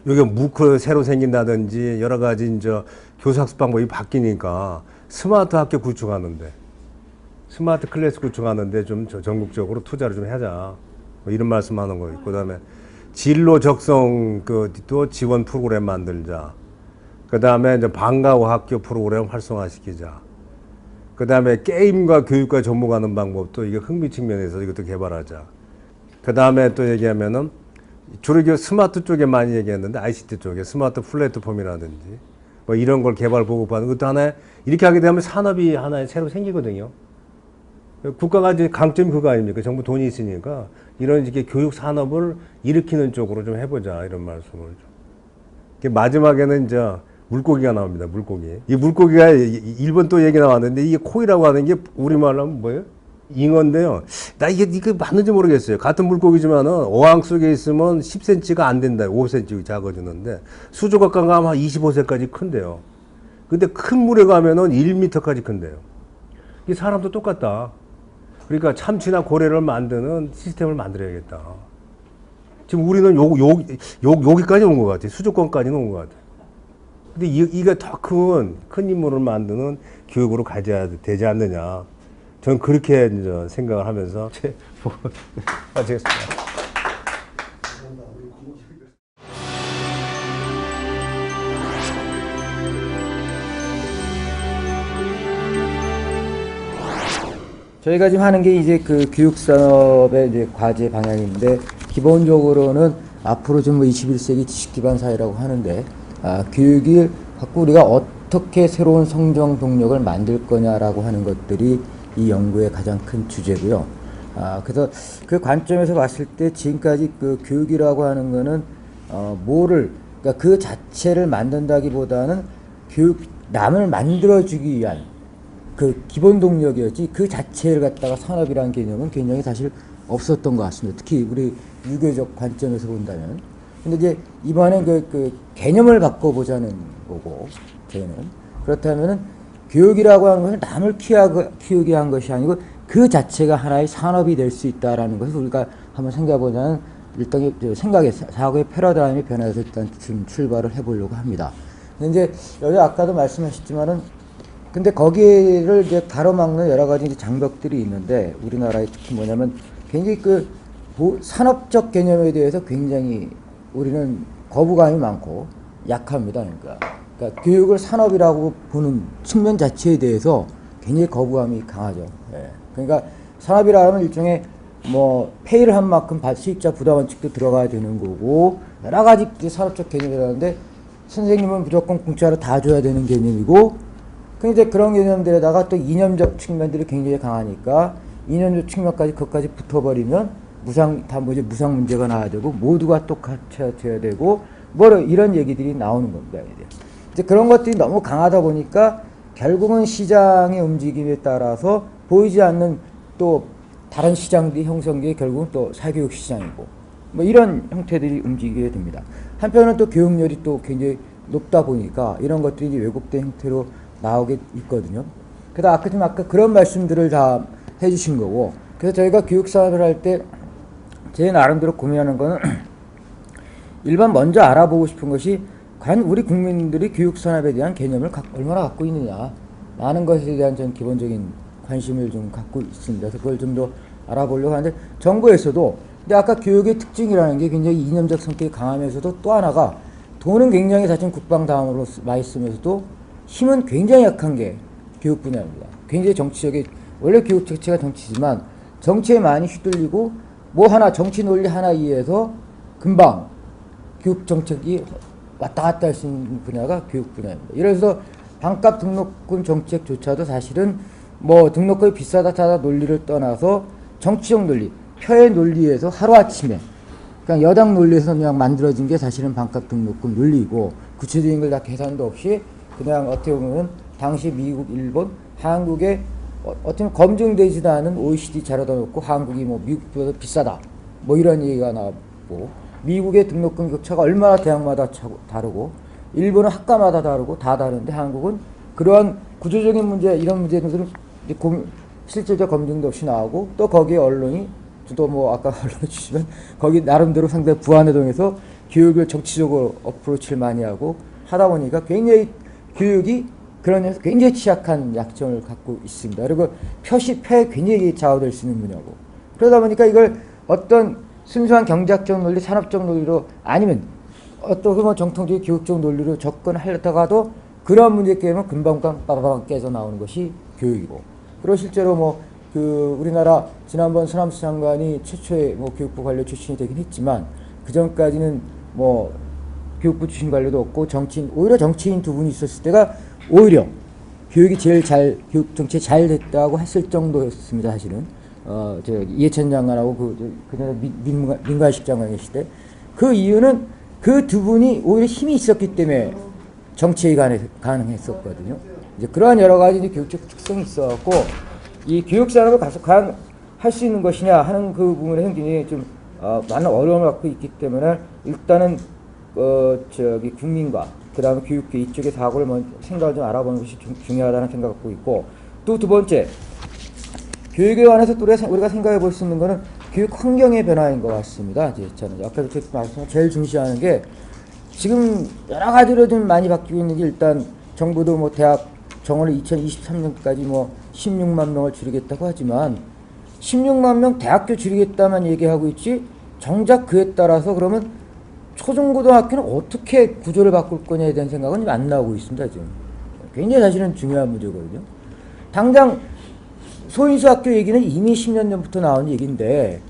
여기 무크 새로 생긴다든지 여러 가지 이제 교수학습 방법이 바뀌니까 스마트 학교 구축하는데 스마트 클래스 구축하는데 좀 전국적으로 투자를 좀 하자. 뭐 이런 말씀하는 거 있고 그다음에 진로 적성 또 지원 프로그램 만들자. 그다음에 이제 방과후 학교 프로그램 활성화시키자. 그다음에 게임과 교육과 접목하는 방법도 이게 흥미 측면에서 이것도 개발하자. 그다음에 또 얘기하면은 주로 스마트 쪽에 많이 얘기했는데 ICT 쪽에 스마트 플랫폼이라든지 뭐 이런 걸 개발 보급하는 것도 하나의 이렇게 하게 되면 산업이 하나의 새로 생기거든요. 국가가 이제 강점이 그거 아닙니까? 정부 돈이 있으니까 이런 이렇게 교육 산업을 일으키는 쪽으로 좀 해보자 이런 말씀을 좀. 마지막에는 이제 물고기가 나옵니다. 물고기. 이 물고기가 일본 또 얘기 나왔는데 이게 코이라고 하는 게 우리말로 하면 뭐예요? 잉어인데요. 나 이게 맞는지 모르겠어요. 같은 물고기지만은 어항 속에 있으면 10cm가 안 된다. 5cm 작아지는데 수조가 가면 한 25cm까지 큰데요. 근데 큰 물에 가면은 1m까지 큰데요. 이 사람도 똑같다. 그러니까 참치나 고래를 만드는 시스템을 만들어야겠다. 지금 우리는 여기까지 온 것 같아요. 수조권까지는 온 것 같아요. 근데 이게 더 큰 인물을 만드는 교육으로 가져야 되지 않느냐. 저는 그렇게 이제 생각을 하면서 마치겠습니다. 저희가 지금 하는 게 이제 그 교육산업의 이제 과제 방향인데, 기본적으로는 앞으로 좀 21세기 지식 기반 사회라고 하는데, 교육을 갖고 우리가 어떻게 새로운 성장 동력을 만들 거냐라고 하는 것들이 이 연구의 가장 큰 주제고요. 그래서 그 관점에서 봤을 때 지금까지 그 교육이라고 하는 거는 그러니까 그 자체를 만든다기보다는 남을 만들어주기 위한 그 기본 동력이었지, 그 자체를 갖다가 산업이라는 개념은 굉장히 사실 없었던 것 같습니다. 특히 우리 유교적 관점에서 본다면. 근데 이제 이번엔 그 개념을 바꿔보자는 거고, 저희는. 그렇다면은 교육이라고 하는 것은 남을 키우게 한 것이 아니고 그 자체가 하나의 산업이 될 수 있다라는 것을 우리가 한번 생각해보자는 일종의 사고의 패러다임이 변화해서 일단 좀 출발을 해보려고 합니다. 근데 이제 여기 아까도 말씀하셨지만은, 근데 거기를 이제 가로막는 여러 가지 이제 장벽들이 있는데, 우리나라에 특히 뭐냐면 굉장히 산업적 개념에 대해서 굉장히 우리는 거부감이 많고 약합니다. 그러니까 교육을 산업이라고 보는 측면 자체에 대해서 굉장히 거부감이 강하죠. 예. 그러니까 산업이라면 일종의 뭐 페이를 한 만큼 수익자 부담 원칙도 들어가야 되는 거고, 여러 가지 산업적 개념이라는데, 선생님은 무조건 공짜로 다 줘야 되는 개념이고, 근데 그런 개념들에다가 또 이념적 측면들이 굉장히 강하니까 이념적 측면까지 그것까지 붙어버리면 무상 문제가 나와야 되고, 모두가 똑같아져야 되고, 이런 얘기들이 나오는 겁니다. 이제 그런 것들이 너무 강하다 보니까 결국은 시장의 움직임에 따라서 보이지 않는 또 다른 시장들이 형성되게 결국은 또 사교육 시장이고, 뭐 이런 형태들이 움직이게 됩니다. 한편은 또 교육열이 또 굉장히 높다 보니까 이런 것들이 이제 왜곡된 형태로 나오게 있거든요. 그래서 아까 그런 말씀들을 다 해주신 거고, 그래서 저희가 교육 사업을 할 때 제 나름대로 고민하는 거는 일반 먼저 알아보고 싶은 것이 과연 우리 국민들이 교육 산업에 대한 개념을 얼마나 갖고 있느냐 라는 것에 대한 전 기본적인 관심을 좀 갖고 있습니다. 그래서 그걸 좀 더 알아보려고 하는데, 정부에서도, 근데 아까 교육의 특징이라는 게 굉장히 이념적 성격이 강하면서도 또 하나가 돈은 굉장히 사실 국방 다음으로 많이 쓰면서도 힘은 굉장히 약한 게 교육 분야입니다. 굉장히 원래 교육 자체가 정치지만 정치에 많이 휘둘리고 정치 논리 하나 이해해서 금방 교육 정책이 왔다 갔다 할 수 있는 분야가 교육 분야입니다. 이래서 반값 등록금 정책조차도 사실은 뭐 등록금이 비싸다 차다 논리를 떠나서 정치적 논리, 표의 논리에서 하루아침에 그냥 여당 논리에서 그냥 만들어진 게 사실은 반값 등록금 논리이고, 구체적인 걸 다 계산도 없이 그냥 어떻게 보면 당시 미국, 일본, 한국에 어떻게 보면 검증되지도 않은 OECD 자료다 놓고 한국이 뭐 미국보다 비싸다 뭐 이런 얘기가 나오고, 미국의 등록금 격차가 얼마나 대학마다 다르고, 일본은 학과마다 다르고 다 다른데 한국은 그러한 구조적인 문제, 이런 문제들은 실질적 검증도 없이 나오고, 또 거기에 언론이 또 뭐 아까 언론 주시면 거기 나름대로 상당히 부안해동해서 교육을 정치적으로 어프로치를 많이 하고 하다 보니까 굉장히 교육이 그런 데서 굉장히 취약한 약점을 갖고 있습니다. 그리고 표에 굉장히 좌우될 수 있는 분야고, 그러다 보니까 이걸 어떤 순수한 경제학적 논리, 산업적 논리로 아니면 어떤 정통적인 교육적 논리로 접근하려다가도 그런 문제 깨면 금방 빠바방 깨져 나오는 것이 교육이고, 그리고 실제로 우리나라 지난번 서남수 장관이 최초의 교육부 관료 출신이 되긴 했지만, 그 전까지는 교육부 출신 관료도 없고 오히려 정치인 두 분이 있었을 때가 오히려 교육 정책이 잘 됐다고 했을 정도였습니다. 사실은 이해찬 장관하고 그날 민관식 장관 계실 때, 그 이유는 그 두 분이 오히려 힘이 있었기 때문에 정치에 가능했었거든요. 이제 그러한 여러 가지 교육적 특성이 있어갖고, 이 교육 산업을 과연 할 수 있는 것이냐 하는 그 부분에 굉장히 좀 많은 어려움을 갖고 있기 때문에, 일단은 국민과 그 다음에 교육계 이쪽의 사고를 생각을 좀 알아보는 것이 중요하다는 생각을 갖고 있고, 또 두 번째, 교육에 관해서 또 우리가 생각해 볼 수 있는 것은 교육 환경의 변화인 것 같습니다. 저는 아까 말씀하신 제일 중시하는 게, 지금 여러 가지로 좀 많이 바뀌고 있는 게, 일단 정부도 대학 정원을 2023년까지 뭐 16만 명을 줄이겠다고 하지만 16만 명 대학교 줄이겠다만 얘기하고 있지 정작 그에 따라서 그러면 초중고등학교는 어떻게 구조를 바꿀 거냐에 대한 생각은 안 나오고 있습니다. 지금 굉장히 사실은 중요한 문제거든요. 당장 소인수 학교 얘기는 이미 10년 전부터 나온 얘기인데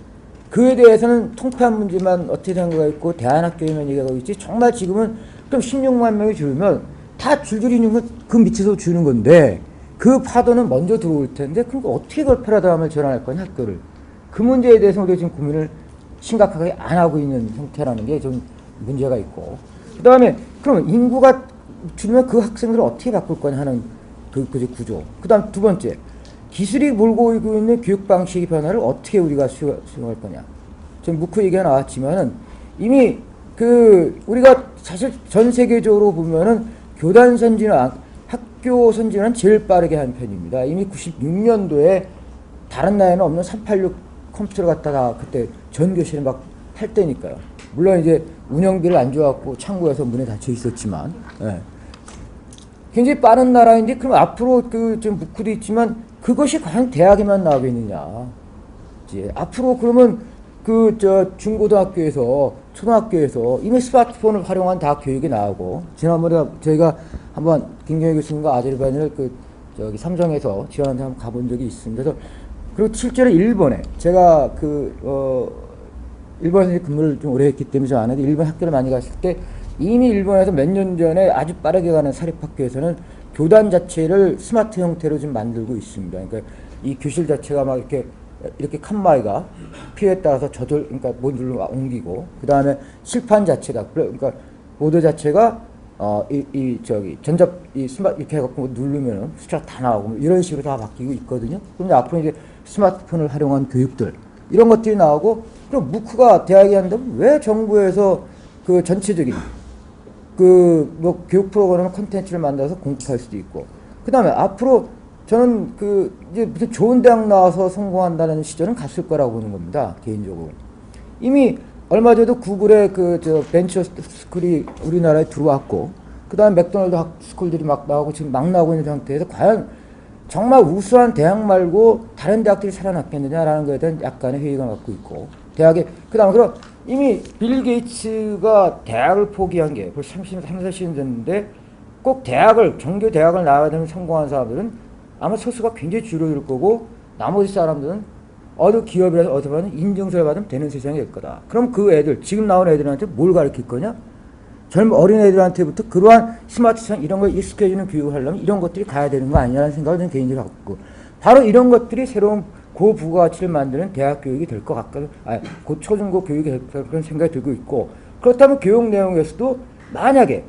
그에 대해서는 통폐합 문제만 어떻게 생각하고 있고 대안학교에만 얘기하고 있지 정말 지금은 그럼 16만 명이 줄면 다 줄줄이 있는 건 그 밑에서 주는 건데 그 파도는 먼저 들어올 텐데 그럼 어떻게 그걸 패러다임을 전환할 거냐 학교를 그 문제에 대해서 우리가 지금 고민을 심각하게 안 하고 있는 형태라는 게 좀 문제가 있고 그 다음에 그럼 인구가 줄면 그 학생들을 어떻게 바꿀 거냐 하는 그 구조 그 다음 두 번째 기술이 몰고 오고 있는 교육 방식의 변화를 어떻게 우리가 수용할 거냐 지금 무크 얘기가 나왔지만은 이미 우리가 사실 전 세계적으로 보면은 교단 선진화 학교 선진화는 제일 빠르게 한 편입니다. 이미 96년도에 다른 나라에는 없는 386 컴퓨터를 갖다가 그때 전 교실에 막 할 때니까요. 물론 이제 운영비를 안 줘갖고 창고에서 문에 닫혀 있었지만, 예. 굉장히 빠른 나라인데, 그럼 앞으로 좀 묵고도 있지만, 그것이 과연 대학에만 나오겠느냐. 이제 앞으로 그러면 중고등학교에서, 초등학교에서 이미 스마트폰을 활용한 대학 교육이 나오고, 지난번에 저희가 한번 김경희 교수님과 아제르바이잔을 삼성에서 지원하는데 한번 가본 적이 있습니다. 그래서 그리고 실제로 일본에 제가 일본에서 근무를 좀 오래 했기 때문에 좀 아는데 일본 학교를 많이 갔을 때 이미 일본에서 몇 년 전에 아주 빠르게 가는 사립학교에서는 교단 자체를 스마트 형태로 좀 만들고 있습니다. 그러니까 이 교실 자체가 막 이렇게 칸마이가 필요에 따라서 그러니까 모듈로 옮기고 그 다음에 실판 자체가 그러니까 보드 자체가 스마트 이렇게 해갖고 누르면은 숫자 다 나오고 뭐 이런 식으로 다 바뀌고 있거든요. 그런데 앞으로 이제 스마트폰을 활용한 교육들 이런 것들이 나오고 그럼 무크가 대학이 한다면 왜 정부에서 그 전체적인 뭐 교육 프로그램 콘텐츠를 만들어서 공급할 수도 있고 그 다음에 앞으로 저는 이제 무슨 좋은 대학 나와서 성공한다는 시절은 갔을 거라고 보는 겁니다. 개인적으로. 이미 얼마 전에도 구글의 벤처 스쿨이 우리나라에 들어왔고, 그 다음에 맥도날드 스쿨들이 막 나오고 지금 막 나오고 있는 상태에서 과연 정말 우수한 대학 말고 다른 대학들이 살아났겠느냐라는 것에 대한 약간의 회의가 갖고 있고, 그 다음에 그럼 이미 빌 게이츠가 대학을 포기한 게 벌써 40년 됐는데 꼭 정규 대학을 나와야 되는 성공한 사람들은 아마 소수가 굉장히 줄어들 거고, 나머지 사람들은 어느 기업이라서 어디 가면 인증서를 받으면 되는 세상이 될 거다. 그럼 그 애들, 지금 나온 애들한테 뭘 가르칠 거냐? 젊은 어린 애들한테부터 그러한 스마트폰 이런 걸 익숙해지는 교육을 하려면 이런 것들이 가야 되는 거 아니냐는 생각을 저는 개인적으로 갖고 있고, 바로 이런 것들이 새로운 고부가가치를 만드는 대학 교육이 될 것 같거든. 초중고 교육이 될 그런 생각이 들고 있고, 그렇다면 교육 내용에서도 만약에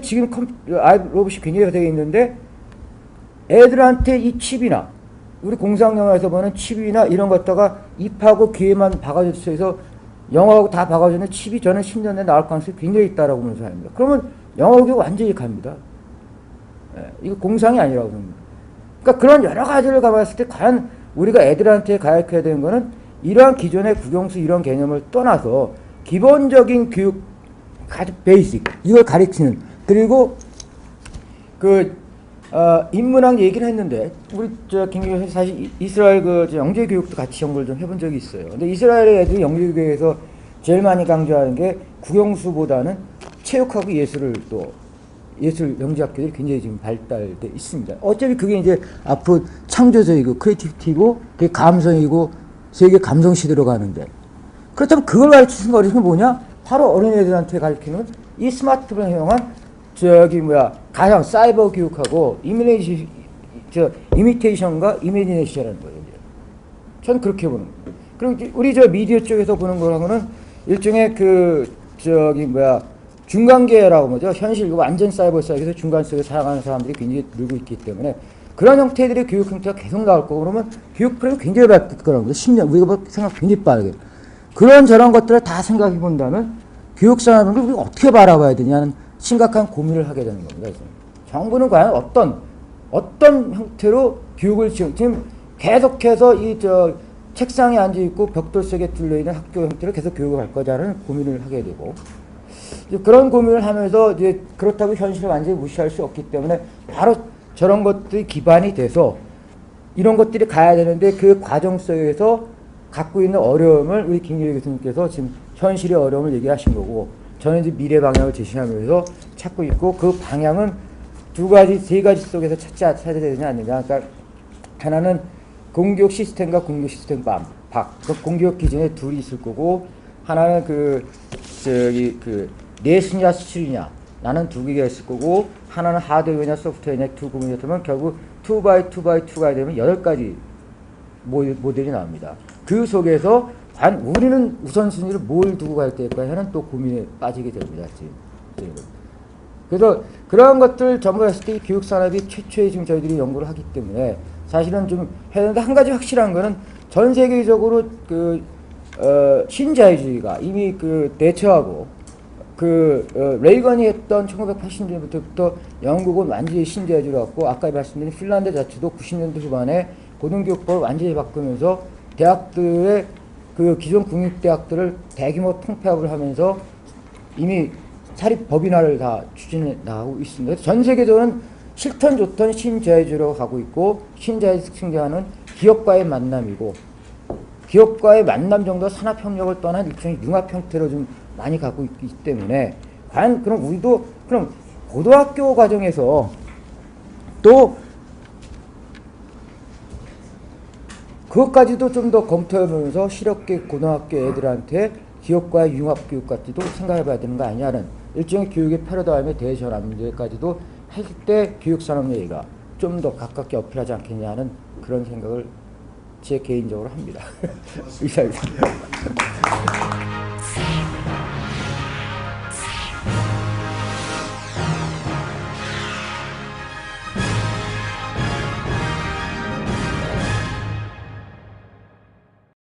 지금 로봇이 굉장히 되어 있는데 애들한테 이 칩이나 우리 공상영화에서 보는 칩이나 이런 것 갖다가 입하고 귀에만 박아줘서 해서 영어하고 다 박아주는 칩이 저는 10년 내에 나올 가능성이 굉장히 있다라고 보는 사람입니다. 그러면 영어 교육 완전히 갑니다. 이거 공상이 아니라고 봅니다. 그러니까 그런 여러 가지를 가봤을 때 과연 우리가 애들한테 가르쳐야 되는 거는 이러한 기존의 국영수 이런 개념을 떠나서 기본적인 교육, 베이직, 이걸 가르치는, 그리고 인문학 얘기를 했는데, 우리 김경희 사실 이스라엘 영재 교육도 같이 연구를 좀 해본 적이 있어요. 근데 이스라엘의 애들이 영재 교육에서 제일 많이 강조하는 게 국영수보다는 체육하고 예술 영재학교들이 굉장히 지금 발달돼 있습니다. 어차피 그게 이제 앞으로 창조적이고 크리에이티브고 그게 감성이고 세계 감성 시대로 가는데, 그렇다면 그걸 가르치는 거 어디서 뭐냐? 바로 어린애들한테 가르치는 이 스마트폰을 이용한 가상 사이버 교육하고 이미테이션과 이미지네이션이라는 거예요. 전 그렇게 보는 거예요. 그리고 우리 미디어 쪽에서 보는 거라고는 일종의 중간계라고 뭐죠? 현실 완전 사이버 사이에서 중간 속에 살아가는 사람들이 굉장히 늘고 있기 때문에 그런 형태들의 교육 형태가 계속 나올 거고, 그러면 교육 프로그램이 굉장히 바뀔 거라는 거죠. 10년 우리가 생각 굉장히 빠르게 저런 것들을 다 생각해 본다면 교육 산업을 우리가 어떻게 바라봐야 되냐는 심각한 고민을 하게 되는 겁니다. 그래서 정부는 과연 어떤 형태로 교육을 지금 계속해서 책상에 앉아 있고 벽돌 속에 뚫려 있는 학교 형태로 계속 교육을 할 거냐는 고민을 하게 되고, 그런 고민을 하면서 그렇다고 현실을 완전히 무시할 수 없기 때문에 바로 저런 것들이 기반이 돼서 이런 것들이 가야 되는데 그 과정 속에서 갖고 있는 어려움을 우리 김기일 교수님께서 지금 현실의 어려움을 얘기하신 거고 저는 이제 미래 방향을 제시하면서 찾고 있고 그 방향은 두 가지, 세 가지 속에서 찾아야 되느냐 안 되느냐. 그러니까 하나는 공교육 시스템과 공교육 시스템 박. 그 공교육 기준에 둘이 있을 거고 하나는 내신이냐 수출이냐 나는 두 개가 있을 거고 하나는 하드웨어냐 소프트웨어냐 두 부분이 되면 결국 2x2x2가 되면 8가지 모델이 나옵니다. 그 속에서 우리는 우선순위를 뭘 두고 갈 때일까 하는 또 고민에 빠지게 됩니다. 지금. 그래서 그러한 것들 전부 했을 때 교육산업이 최초에 지금 저희들이 연구를 하기 때문에 사실은 좀 해야 되는데 한 가지 확실한 거는 전 세계적으로 신자유주의가 이미 대처하고 레이건이 했던 1980년대부터 영국은 완전히 신자유주의로 갔고 아까 말씀드린 핀란드 자체도 90년대 후반에 고등교육법을 완전히 바꾸면서 대학들의 기존 국립대학들을 대규모 통폐합을 하면서 이미 사립 법인화를 다 추진해 나가고 있습니다. 전 세계적으로는 싫던 좋던 신자유주의로 가고 있고 신자유주의 특징자는 기업과의 만남이고 기업과의 만남 정도 산업협력을 떠난 일종의 융합 형태로 좀 많이 가고 있기 때문에 과연 그럼 우리도 그럼 고등학교 과정에서 또 그것까지도 좀 더 검토해보면서 실업계 고등학교 애들한테 기업과의 융합 교육까지도 생각해봐야 되는 거 아니냐는 일종의 교육의 패러다임의 대전환 문제까지도 할 때 교육산업 얘기가 좀 더 가깝게 어필하지 않겠냐는 그런 생각을 제 개인적으로 합니다. 이상입니다.